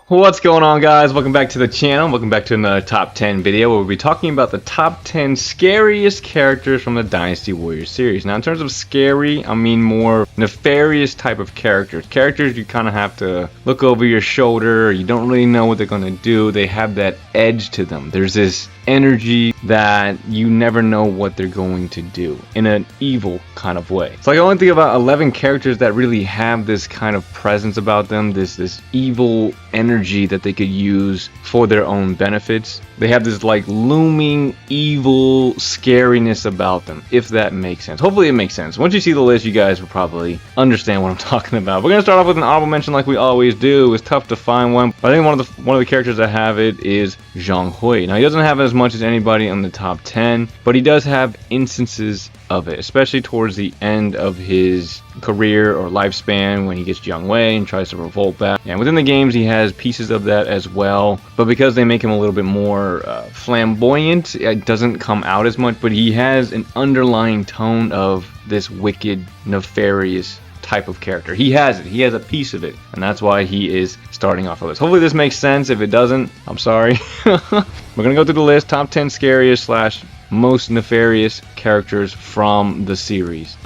What's going on, guys? Welcome back to the channel. Welcome back to another top 10 video where we'll be talking about the top 10 scariest characters from the Dynasty Warriors series. Now, in terms of scary, I mean more nefarious type of characters. Characters you kind of have to look over your shoulder. You don't really know what they're going to do. They have that edge to them. There's this energy that you never know what they're going to do in an evil kind of way. So I can only think about 11 characters that really have this kind of presence about them, this evil energy that they could use for their own benefits. They have this like looming evil scariness about them, if that makes sense. Hopefully it makes sense. Once you see the list, you guys will probably understand what I'm talking about. We're gonna start off with an honorable mention like we always do. It's tough to find one, but I think one of the characters that have it is Zhang Hui. Now, he doesn't have as much as anybody on the top 10, but he does have instances of it, especially towards the end of his career or lifespan when he gets Jiang Wei and tries to revolt back. And within the games, he has pieces of that as well, but because they make him a little bit more flamboyant, it doesn't come out as much, but he has an underlying tone of this wicked, nefarious type of character. He has it. He has a piece of it, and that's why he is starting off of this. Hopefully this makes sense. If it doesn't, I'm sorry. We're gonna go through the list, top 10 scariest slash most nefarious characters from the series.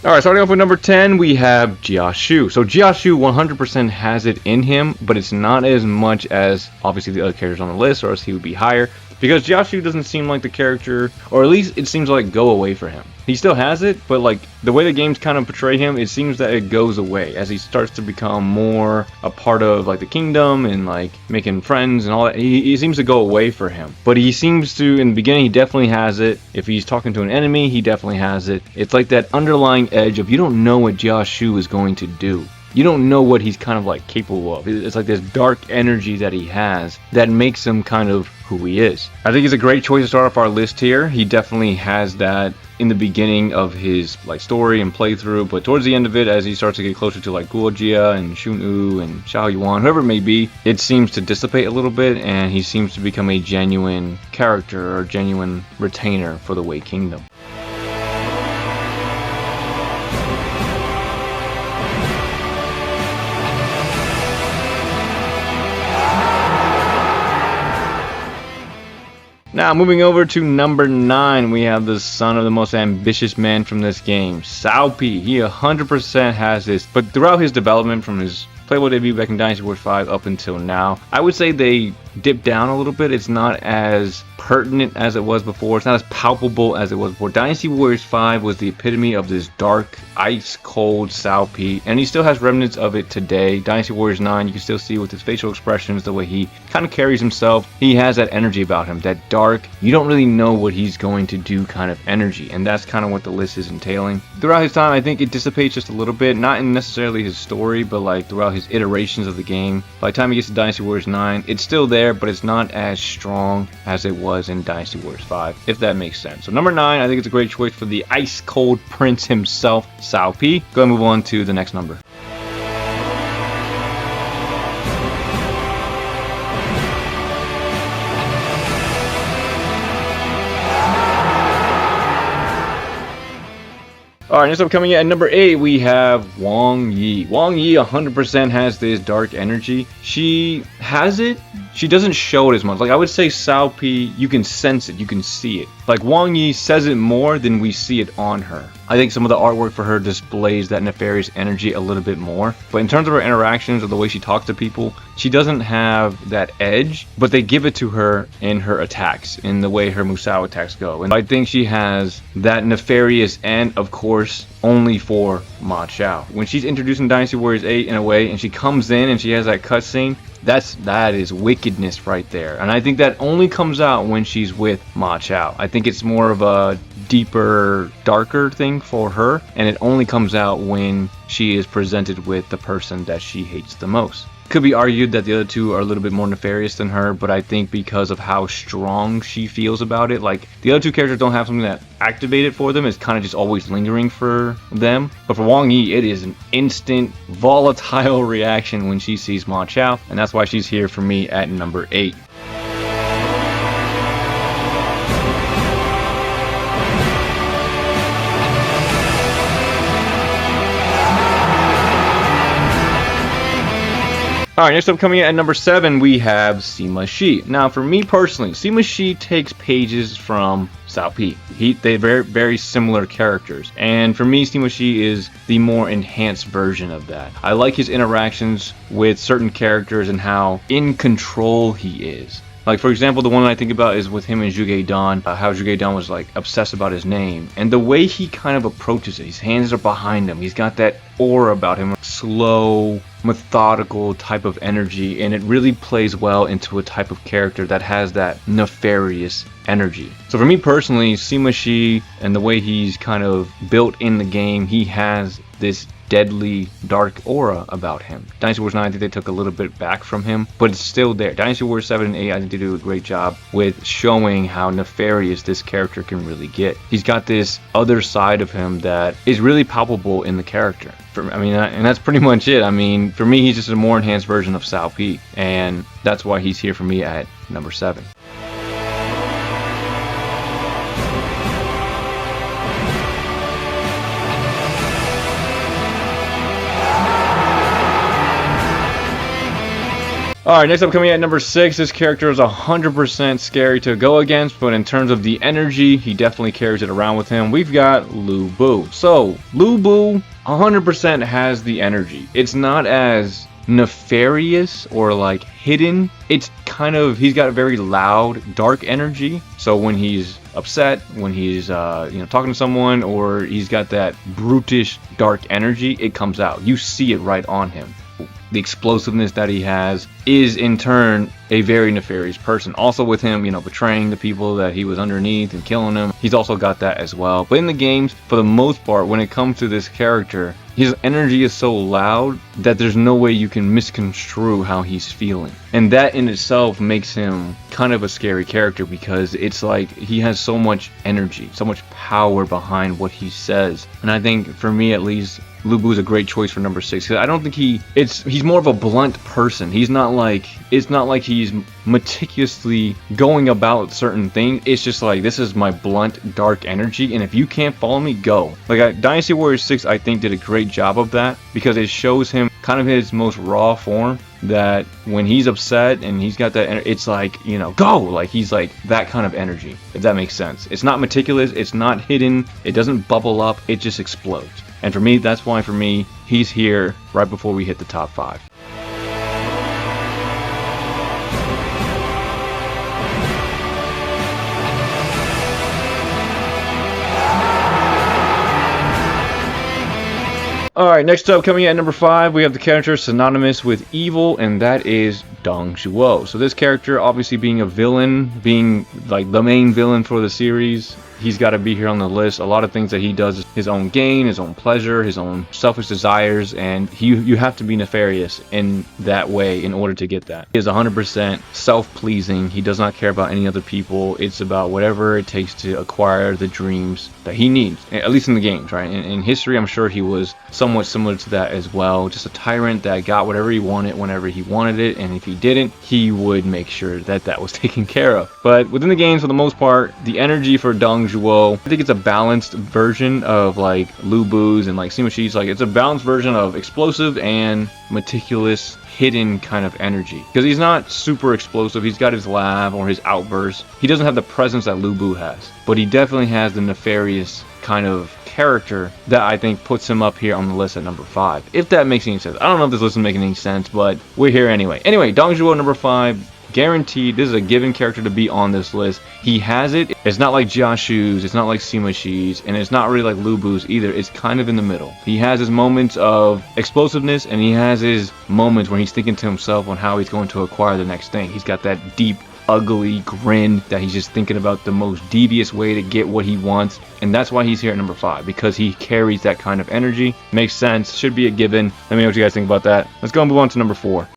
Alright, starting off with number 10, we have Jia Shu. So Jia Shu 100% has it in him, but it's not as much as obviously the other characters on the list, or else he would be higher. Because Jia Shu doesn't seem like the character, or at least it seems like go away for him. He still has it, but like the way the games kind of portray him, it seems that it goes away as he starts to become more a part of like the kingdom and like making friends and all that. He seems to go away for him, but he seems to, in the beginning, he definitely has it. If he's talking to an enemy, he definitely has it. It's like that underlying edge of you don't know what Jia Shu is going to do. You don't know what he's kind of like capable of. It's like this dark energy that he has that makes him kind of who he is. I think he's a great choice to start off our list here. He definitely has that in the beginning of his like story and playthrough, but towards the end of it, as he starts to get closer to like Guojia and Shun-Yu and Xiao Yuan, whoever it may be, it seems to dissipate a little bit, and he seems to become a genuine character or genuine retainer for the Wei Kingdom. Now, moving over to number 9, we have the son of the most ambitious man from this game, Cao Pi. He 100% has this, but throughout his development from his playable debut back in Dynasty Warriors 5 up until now, I would say they dipped down a little bit. It's not as pertinent as it was before. It's not as palpable as it was before. Dynasty Warriors 5 was the epitome of this dark, ice-cold Cao Pi, and he still has remnants of it today. Dynasty Warriors 9, you can still see with his facial expressions, the way he kind of carries himself. He has that energy about him, that dark, you don't really know what he's going to do kind of energy, and that's kind of what the list is entailing. Throughout his time, I think it dissipates just a little bit, not in necessarily his story, but like throughout his iterations of the game. By the time he gets to Dynasty Warriors 9, it's still there, but it's not as strong as it was in Dynasty Warriors 5, if that makes sense. So number 9, I think it's a great choice for the ice-cold prince himself, Cao Pi. Go ahead and move on to the next number. Alright, next up coming in at number 8, we have Wang Yi. Wang Yi 100% has this dark energy. She has it. She doesn't show it as much. Like, I would say Cao Pi, you can sense it, you can see it. Like, Wang Yi says it more than we see it on her. I think some of the artwork for her displays that nefarious energy a little bit more. But in terms of her interactions or the way she talks to people, she doesn't have that edge, but they give it to her in her attacks, in the way her Musou attacks go. And I think she has that nefarious and, of course, only for Ma Chao. When she's introducing Dynasty Warriors 8 in a way, and she comes in and she has that cutscene, that is wickedness right there. And I think that only comes out when she's with Ma Chao. I think it's more of a deeper, darker thing for her, and it only comes out when she is presented with the person that she hates the most. Could be argued that the other two are a little bit more nefarious than her, but I think because of how strong she feels about it, like the other two characters don't have something that activated for them. It's kind of just always lingering for them. But for Wang Yi, it is an instant, volatile reaction when she sees Ma Chao, and that's why she's here for me at number 8. Alright, next up coming in at number 7, we have Sima Shi. Now, for me personally, Sima Shi takes pages from Cao Pi. They're very similar characters. And for me, Sima Shi is the more enhanced version of that. I like his interactions with certain characters and how in control he is. Like, for example, the one I think about is with him and Zhuge Dan, how Zhuge Dan was like obsessed about his name. And the way he kind of approaches it, his hands are behind him. He's got that aura about him, slow, methodical type of energy, and it really plays well into a type of character that has that nefarious energy. So for me personally, Sima Shi and the way he's kind of built in the game, he has this deadly dark aura about him. Dynasty Warriors 9, I think they took a little bit back from him, but it's still there. Dynasty Warriors 7 and 8, I think they do a great job with showing how nefarious this character can really get. He's got this other side of him that is really palpable in the character. And that's pretty much it. I mean, for me, he's just a more enhanced version of Cao Pi, and that's why he's here for me at number 7. Alright, next up coming at number 6, this character is 100% scary to go against, but in terms of the energy, he definitely carries it around with him. We've got Lu Bu. So, Lu Bu 100% has the energy. It's not as nefarious or like hidden. It's kind of, he's got a very loud, dark energy. So when he's upset, when he's talking to someone, or he's got that brutish, dark energy, it comes out. You see it right on him. The explosiveness that he has is in turn a very nefarious person. Also with him, betraying the people that he was underneath and killing them, he's also got that as well. But in the games, for the most part, when it comes to this character, his energy is so loud that there's no way you can misconstrue how he's feeling. And that in itself makes him kind of a scary character, because it's like he has so much energy, so much power behind what he says. And I think for me at least, Lu Bu is a great choice for number 6, because I don't think he's more of a blunt person. It's not like he's meticulously going about certain things. It's just like, this is my blunt, dark energy, and if you can't follow me, go. Like Dynasty Warriors 6, I think did a great job of that, because it shows him kind of his most raw form, that when he's upset and he's got that it's like, go, like he's like that kind of energy, if that makes sense. It's not meticulous, it's not hidden, it doesn't bubble up, it just explodes. And for me, that's why for me, he's here right before we hit the top 5. Alright, next up, coming in at number 5, we have the character synonymous with evil, and that is Dong Zhuo. So this character, obviously being a villain, being like the main villain for the series, he's got to be here on the list. A lot of things that he does is his own gain, his own pleasure, his own selfish desires, and you have to be nefarious in that way in order to get that. He is 100% self-pleasing. He does not care about any other people. It's about whatever it takes to acquire the dreams that he needs, at least in the games, right? In history, I'm sure he was somewhat similar to that as well. Just a tyrant that got whatever he wanted whenever he wanted it, and if he didn't, he would make sure that that was taken care of. But within the games, for the most part, the energy for Dong Zhuo, I think it's a balanced version of like Lu Bu's and like Sima Shi's. Like, it's a balanced version of explosive and meticulous, hidden kind of energy, because he's not super explosive. He's got his laugh or his outbursts. He doesn't have the presence that Lu Bu has, but he definitely has the nefarious kind of character that I think puts him up here on the list at number 5, if that makes any sense. I don't know if this list is making any sense, but we're here anyway. Dong Zhuo number 5, guaranteed. This is a given character to be on this list. He has it. It's not like Jiashu's, it's not like Sima Shi's, and it's not really like Lu Bu's either. It's kind of in the middle. He has his moments of explosiveness, and he has his moments when he's thinking to himself on how he's going to acquire the next thing. He's got that deep, ugly grin that he's just thinking about the most devious way to get what he wants, and that's why he's here at number 5, because he carries that kind of energy. Makes sense, should be a given. Let me know what you guys think about that. Let's go and move on to number 4.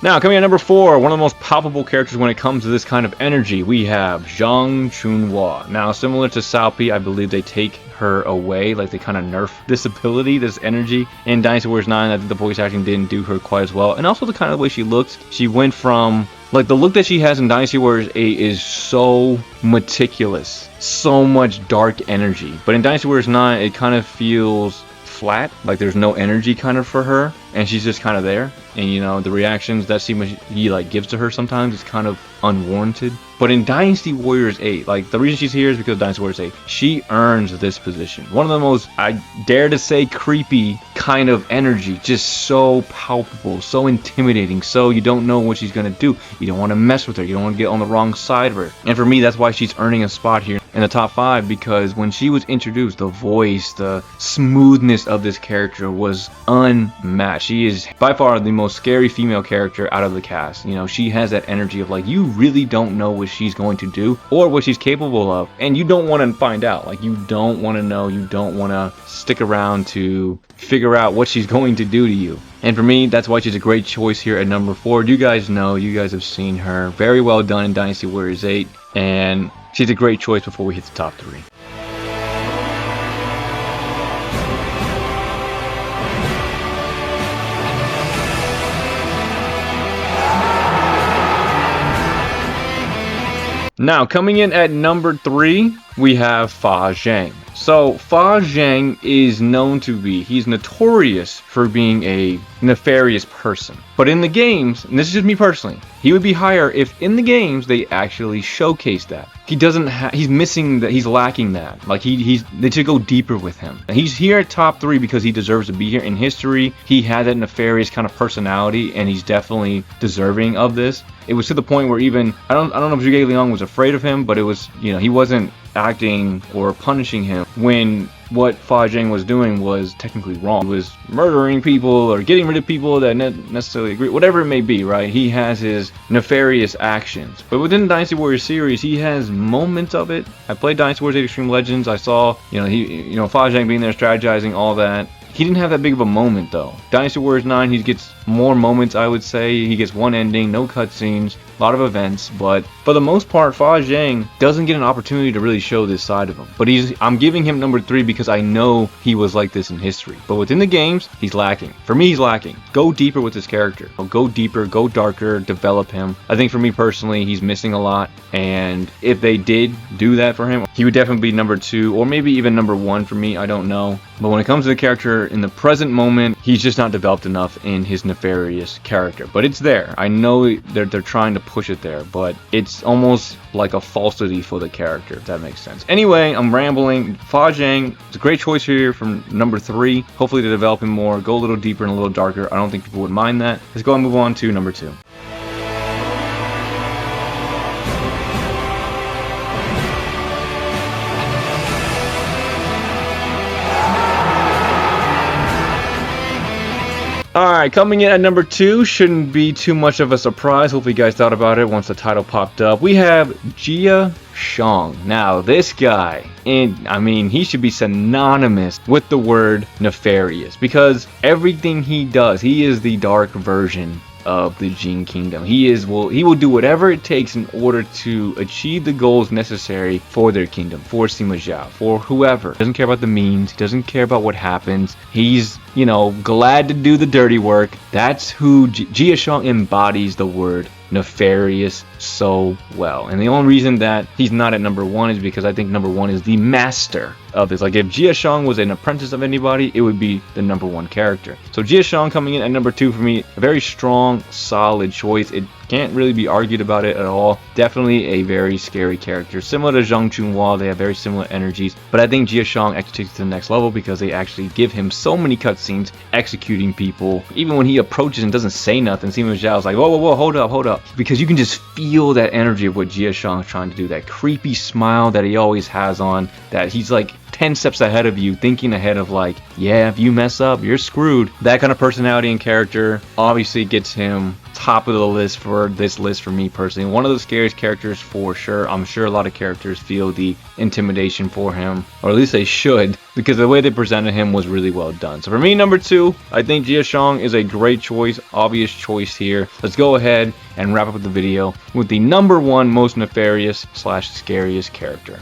Now, coming at number 4, one of the most palpable characters when it comes to this kind of energy, we have Zhang Chunhua. Now, similar to Salpy, I believe they take her away, like they kind of nerf this ability, this energy. In Dynasty Warriors 9, I think the voice acting didn't do her quite as well. And also the kind of way she looked. She went from, like, the look that she has in Dynasty Warriors 8 is so meticulous, so much dark energy. But in Dynasty Warriors 9, it kind of feels flat, like there's no energy kind of for her, and she's just kind of there. And you know, the reactions that he like gives to her sometimes is kind of unwarranted. But in Dynasty Warriors 8, like the reason she's here is because of Dynasty Warriors 8. She earns this position. One of the most, I dare to say, creepy kind of energy. Just so palpable, so intimidating, so you don't know what she's gonna do. You don't want to mess with her. You don't want to get on the wrong side of her. And for me, that's why she's earning a spot here in the top 5, because when she was introduced, the voice, the smoothness of this character was unmatched. She is by far the most scary female character out of the cast. You know, she has that energy of like, you really don't know what she's going to do or what she's capable of, and you don't want to find out. Like, you don't want to know, you don't want to stick around to figure out what she's going to do to you. And for me, that's why she's a great choice here at number 4. You guys know, you guys have seen her very well done in Dynasty Warriors 8, and she's a great choice before we hit the top 3. Now, coming in at number 3, we have Fa Zhang. So, Fa Zhang is known to be, he's notorious for being a nefarious person. But in the games, and this is just me personally, he would be higher if in the games they actually showcase that. He doesn't have, he's missing that, he's lacking that. Like, they should go deeper with him. And he's here at top 3 because he deserves to be here. In history, he had that nefarious kind of personality, and he's definitely deserving of this. It was to the point where even, I don't know if Zhuge Liang was afraid of him, but it was, you know, he wasn't acting or punishing him when what Fa Zhang was doing was technically wrong. He was murdering people or getting rid of people that necessarily agree, whatever it may be, right? He has his nefarious actions. But within the Dynasty Warriors series, he has moments of it. I played Dynasty Warriors 8 Extreme Legends. I saw, Fa Zhang being there strategizing, all that. He didn't have that big of a moment though. Dynasty Warriors 9, he gets more moments, I would say. He gets one ending, no cutscenes, a lot of events, but for the most part, Fa Zhang doesn't get an opportunity to really show this side of him. But I'm giving him number 3 because I know he was like this in history. But within the games, he's lacking. For me, he's lacking. Go deeper with this character. Go deeper, go darker, develop him. I think for me personally, he's missing a lot. And if they did do that for him, he would definitely be number 2 or maybe even number 1 for me. I don't know. But when it comes to the character in the present moment, he's just not developed enough in his nefarious character. But it's there. I know they're trying to push it there, but it's almost like a falsity for the character, if that makes sense. Anyway, I'm rambling. Fa Zhang is a great choice here from number 3. Hopefully to develop him more, go a little deeper and a little darker. I don't think people would mind that. Let's go and move on to number 2. Alright, coming in at number 2, shouldn't be too much of a surprise. Hopefully you guys thought about it once the title popped up. We have Jia Shang. Now, this guy, he should be synonymous with the word nefarious, because everything he does, he is the dark version of the Jin Kingdom. He will do whatever it takes in order to achieve the goals necessary for their kingdom, for Sima Zhao, for whoever. He doesn't care about the means, he doesn't care about what happens. He's, glad to do the dirty work. That's who Jia Shang embodies the word nefarious so well. And the only reason that he's not at number 1 is because I think number 1 is the master of this. Like, if Jia Shang was an apprentice of anybody, it would be the number 1 character. So Jia Shang coming in at number 2 for me, a very strong, solid choice. It can't really be argued about it at all. Definitely a very scary character. Similar to Zhang Chunhua, they have very similar energies. But I think Jia Shang actually takes it to the next level because they actually give him so many cutscenes executing people. Even when he approaches and doesn't say nothing, Sima Zhao's like, whoa, hold up. Because you can just feel that energy of what Jia Shang is trying to do. That creepy smile that he always has on, that he's like 10 steps ahead of you, thinking ahead of like, yeah, if you mess up, you're screwed. That kind of personality and character obviously gets him top of the list for this list for me personally. One of the scariest characters for sure. I'm sure a lot of characters feel the intimidation for him, or at least they should, because the way they presented him was really well done. So for me, number 2, I think Jia Shang is a great choice, obvious choice here. Let's go ahead and wrap up the video with the number 1 most nefarious / scariest character.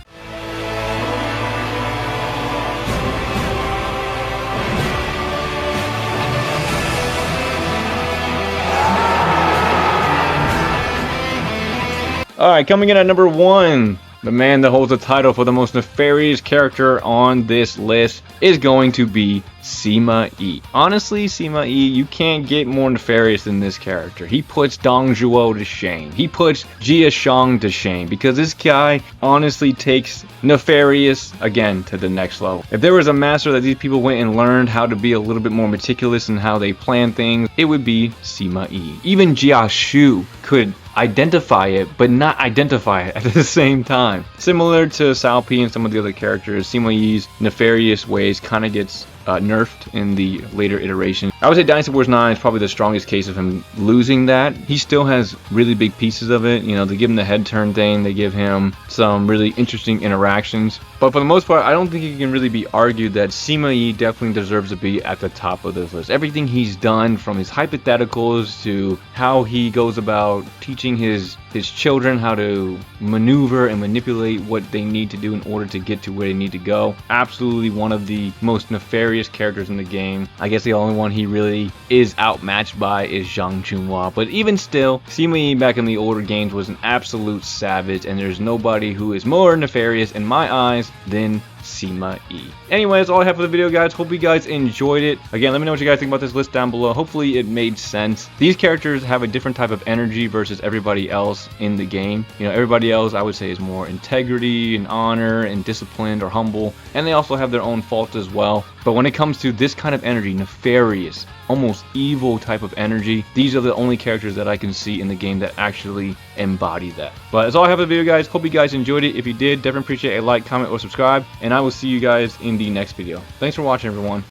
Alright, coming in at number 1, the man that holds the title for the most nefarious character on this list is going to be Sima Yi. Honestly, Sima Yi, you can't get more nefarious than this character. He puts Dong Zhuo to shame. He puts Jia Shang to shame, because this guy honestly takes nefarious again to the next level. If there was a master that these people went and learned how to be a little bit more meticulous in how they plan things, it would be Sima Yi. Even Jia Shu could identify it, but not identify it at the same time. Similar to Cao Pi and some of the other characters, Sima Yi's nefarious ways kind of gets nerfed in the later iteration. I would say Dynasty Warriors 9 is probably the strongest case of him losing that. He still has really big pieces of it. You know, they give him the head turn thing, they give him some really interesting interactions. But for the most part, I don't think it can really be argued that Sima Yi definitely deserves to be at the top of this list. Everything he's done, from his hypotheticals to how he goes about teaching his children how to maneuver and manipulate what they need to do in order to get to where they need to go. Absolutely one of the most nefarious characters in the game. I guess the only one he really is outmatched by is Zhang Chunhua. But even still, Sima Yi back in the older games was an absolute savage, and there's nobody who is more nefarious in my eyes than Sima Yi. Anyway, that's all I have for the video, guys. Hope you guys enjoyed it. Again, let me know what you guys think about this list down below. Hopefully it made sense. These characters have a different type of energy versus everybody else in the game. You know, everybody else I would say is more integrity and honor and disciplined or humble, and they also have their own faults as well. But when it comes to this kind of energy, nefarious, almost evil type of energy, these are the only characters that I can see in the game that actually embody that. But that's all I have for the video, guys. Hope you guys enjoyed it. If you did, definitely appreciate a like, comment, or subscribe, and I will see you guys in the next video. Thanks for watching, everyone.